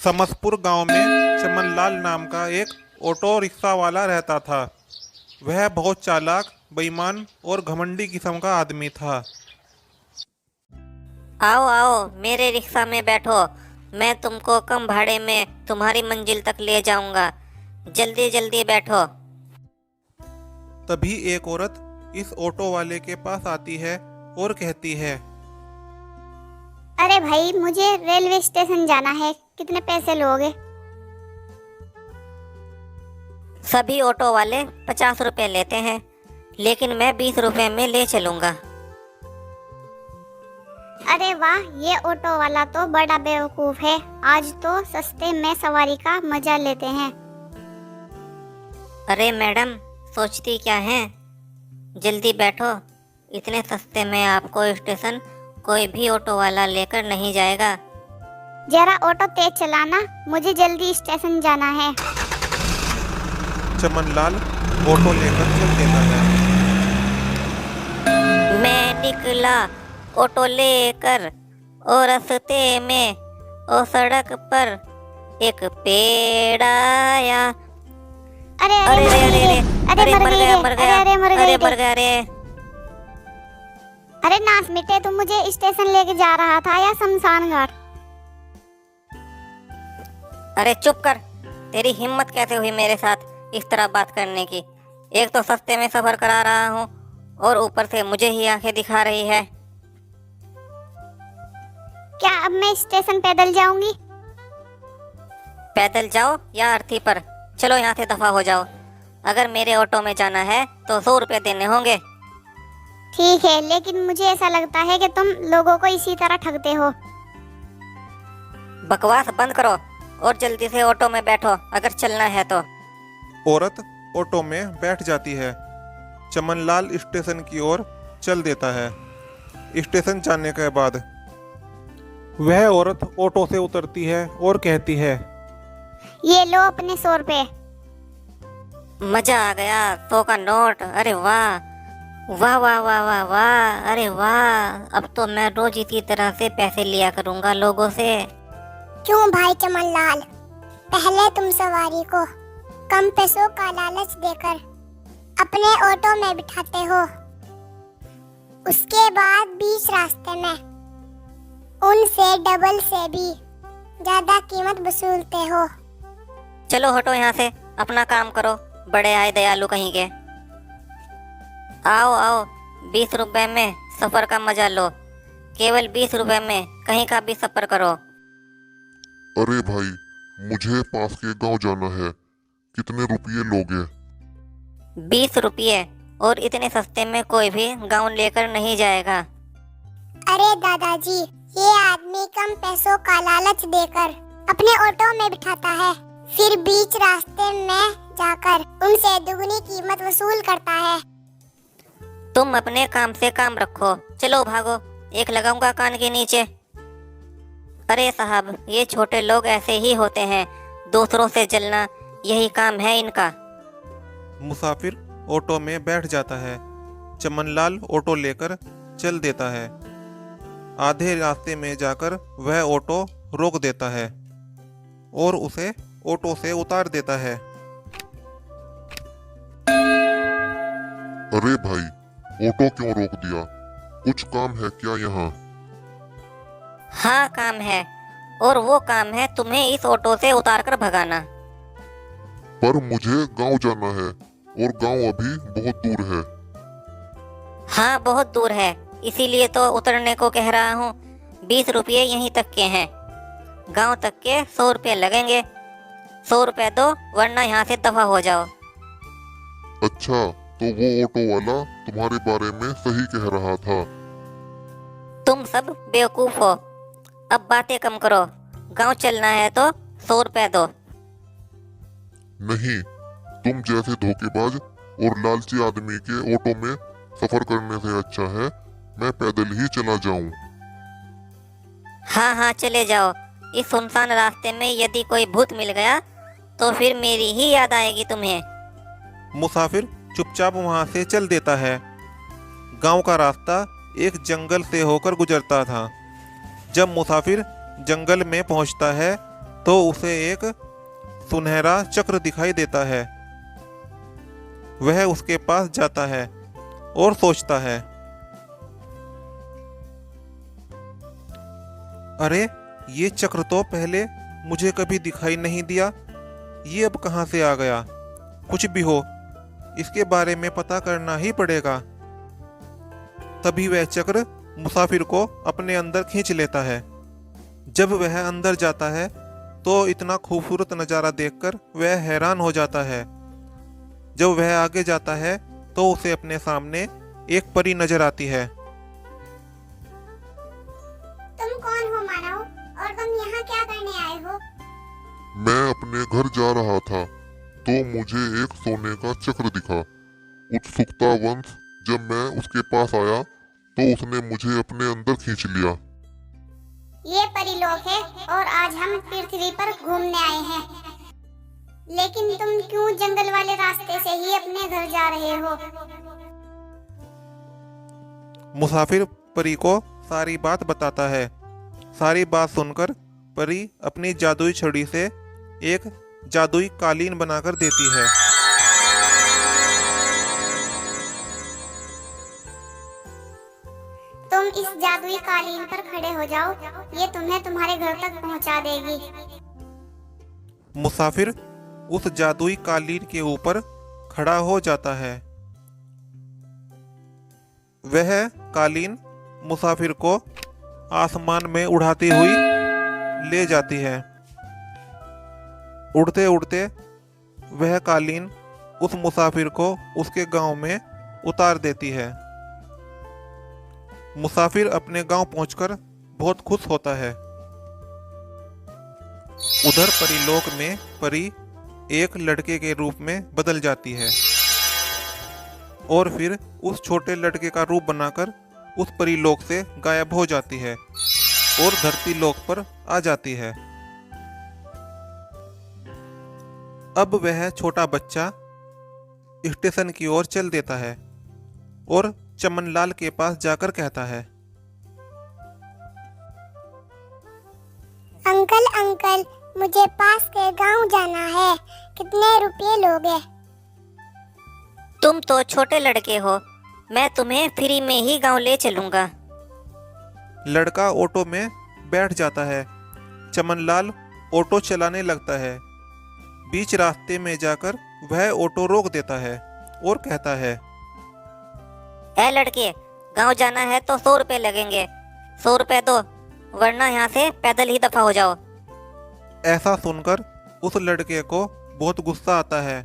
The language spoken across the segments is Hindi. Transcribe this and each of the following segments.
समसपुर गांव में चमनलाल नाम का एक ऑटो रिक्शा वाला रहता था। वह बहुत चालाक, बेईमान और घमंडी किस्म का आदमी था। आओ आओ मेरे रिक्शा में बैठो। मैं तुमको कम भाड़े में तुम्हारी मंजिल तक ले जाऊंगा। जल्दी जल्दी बैठो। तभी एक औरत इस ऑटो वाले के पास आती है और कहती है, अरे भाई, मुझे रेलवे स्टेशन जाना है, कितने पैसे लोगे? सभी ऑटो वाले 50 रुपए लेते हैं, लेकिन मैं 20 रुपए में ले चलूंगा। अरे वाह, ये ऑटो वाला तो बड़ा बेवकूफ है। आज तो सस्ते में सवारी का मजा लेते हैं। अरे मैडम, सोचती क्या है? जल्दी बैठो। इतने सस्ते में आपको स्टेशन कोई भी ऑटो वाला लेकर नहीं जाएगा। जरा ऑटो तेज चलाना, मुझे जल्दी स्टेशन जाना है। चमनलाल ऑटो लेकर चल देता है। मैं निकला ऑटो लेकर और रास्ते में और सड़क पर एक पेड़ आया। अरे अरे अरे अरे अरे मर मर गई गया रे, मर गया अरे मर अरे गई मर रे। गया रे। अरे नास मिटे, तू मुझे स्टेशन लेके जा रहा था या शमशान घाट? अरे चुप कर। तेरी हिम्मत कैसे हुई मेरे साथ इस तरह बात करने की? एक तो सस्ते में सफर करा रहा हूँ और ऊपर से मुझे ही आंखें दिखा रही है। क्या अब मैं स्टेशन पैदल जाऊंगी? पैदल जाओ या अर्थी पर, चलो यहाँ से दफा हो जाओ। अगर मेरे ऑटो में जाना है तो 100 रुपए देने होंगे। ठीक है, लेकिन मुझे ऐसा लगता है कि तुम लोगों को इसी तरह ठगते हो। बकवास बंद करो और जल्दी से ऑटो में बैठो अगर चलना है तो। औरत ऑटो में बैठ जाती है। चमनलाल स्टेशन की ओर चल देता है। स्टेशन जाने के बाद वह औरत ऑटो से उतरती है और कहती है, ये लो अपने 100 रुपए। मजा आ गया, 100 का नोट। अरे वाह वाह वाह वाह वाह वाह, अरे वाह। अब तो मैं रोज इसी तरह से पैसे लिया करूंगा लोगों से। क्यों भाई चमनलाल, पहले तुम सवारी को कम पैसों का लालच देकर अपने ऑटो में बिठाते हो, उसके बाद बीच रास्ते में उनसे डबल से भी ज्यादा कीमत वसूलते हो। चलो हटो यहाँ से, अपना काम करो, बड़े आए दयालु कहीं के। आओ आओ, 20 रुपए में सफर का मजा लो। केवल 20 रुपए में कहीं का भी सफर करो। अरे भाई, मुझे पास के गांव जाना है, कितने रुपये लोगे? 20 रुपये, और इतने सस्ते में कोई भी गाउन लेकर नहीं जाएगा। अरे दादाजी, ये आदमी कम पैसों का लालच देकर अपने ऑटो में बिठाता है, फिर बीच रास्ते में जाकर उनसे दुगनी कीमत वसूल करता है। तुम अपने काम से काम रखो, चलो भागो, एक लगाऊंगा कान के नीचे। अरे साहब, ये छोटे लोग ऐसे ही होते हैं, दूसरों से जलना यही काम है इनका। मुसाफिर ऑटो में बैठ जाता है। चमनलाल ऑटो लेकर चल देता है। आधे रास्ते में जाकर वह ऑटो रोक देता है और उसे ऑटो से उतार देता है। अरे भाई, ऑटो क्यों रोक दिया? कुछ काम है क्या यहाँ? हाँ काम है, और वो काम है तुम्हें इस ऑटो से उतार कर भगाना। पर मुझे गांव जाना है और गांव अभी बहुत दूर है। हाँ बहुत दूर है, इसीलिए तो उतरने को कह रहा हूँ। 20 रुपये यहीं तक के हैं, गांव तक के 100 रुपये लगेंगे। 100 रुपये दो, वरना यहाँ से दफा हो जाओ। अच्छा, तो वो ऑटो वाला तुम्हारे बारे में सही कह रहा था। तुम सब बेवकूफ हो, अब बातें कम करो। गांव चलना है तो 100 रुपये दो। नहीं, तुम जैसे धोखेबाज और लालची आदमी के ऑटो में सफर करने से अच्छा है मैं पैदल ही चला जाऊं। हाँ हाँ चले जाओ। इस सुनसान रास्ते में यदि कोई भूत मिल गया तो फिर मेरी ही याद आएगी तुम्हें। मुसाफिर चुपचाप वहां से चल देता है। गांव का रास्ता एक जंगल से होकर गुजरता था। जब मुसाफिर जंगल में पहुंचता है तो उसे एक सुनहरा चक्र दिखाई देता है। वह उसके पास जाता है और सोचता है, अरे ये चक्र तो पहले मुझे कभी दिखाई नहीं दिया, ये अब कहाँ से आ गया? कुछ भी हो, इसके बारे में पता करना ही पड़ेगा। तभी वह चक्र मुसाफिर को अपने अंदर खींच लेता है। जब वह अंदर जाता है तो इतना खूबसूरत नज़ारा देखकर वह हैरान हो जाता है। जब वह आगे जाता है तो उसे अपने सामने एक परी नजर आती है। तुम कौन हो मानव, और तुम यहाँ क्या करने आए हो? मैं अपने घर जा रहा था तो मुझे एक सोने का चक्र दिखा। उत्सुकतावंश जब मैं उसके पास आया तो उसने मुझे अपने अंदर खींच लिया। ये परिलोक है और आज हम पृथ्वी पर घूमने आए हैं। लेकिन तुम क्यों जंगल वाले रास्ते से ही अपने घर जा रहे हो? मुसाफिर परी को सारी बात बताता है। सारी बात सुनकर परी अपनी जादुई छड़ी से एक जादुई कालीन बनाकर देती है। तुम इस जादुई कालीन पर खड़े हो जाओ, ये तुम्हें तुम्हारे घर तक पहुंचा देगी। मुसाफिर उस जादुई कालीन के ऊपर खड़ा हो जाता है। वह कालीन मुसाफिर को आसमान में उड़ाती हुई ले जाती है। उड़ते उड़ते वह कालीन उस मुसाफिर को उसके गांव में उतार देती है। मुसाफिर अपने गांव पहुंचकर बहुत खुश होता है। उधर परीलोक में परी एक लड़के के रूप में बदल जाती है और फिर उस छोटे लड़के का रूप बनाकर उस परीलोक से गायब हो जाती है और धरती लोक पर आ जाती है। अब वह छोटा बच्चा स्टेशन की ओर चल देता है और चमनलाल के पास जाकर कहता है, अंकल अंकल, मुझे पास के गांव जाना है, कितने रुपए लोगे? तुम तो छोटे लड़के हो, मैं तुम्हें फ्री में ही गांव ले चलूंगा। लड़का ऑटो में बैठ जाता है। चमनलाल ऑटो चलाने लगता है। बीच रास्ते में जाकर वह ऑटो रोक देता है और कहता है, ए लड़के, गांव जाना है तो 100 रुपए लगेंगे, 100 रुपए दो, वरना यहाँ से पैदल ही दफा हो जाओ। ऐसा सुनकर उस लड़के को बहुत गुस्सा आता है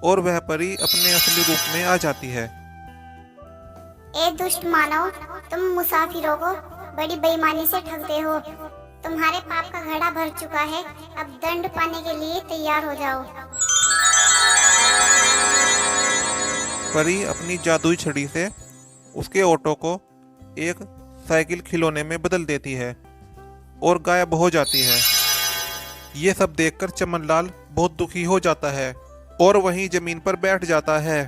और वह परी अपने असली रूप में आ जाती है। ए दुष्ट मानव, तुम मुसाफिरों को बड़ी बेईमानी से ठगते हो। तुम्हारे पाप का घड़ा भर चुका है, अब दंड पाने के लिए तैयार हो जाओ। परी अपनी जादुई छड़ी से उसके ऑटो को एक साइकिल खिलौने में बदल देती है और गायब हो जाती है। ये सब देखकर चमनलाल बहुत दुखी हो जाता है और वहीं जमीन पर बैठ जाता है।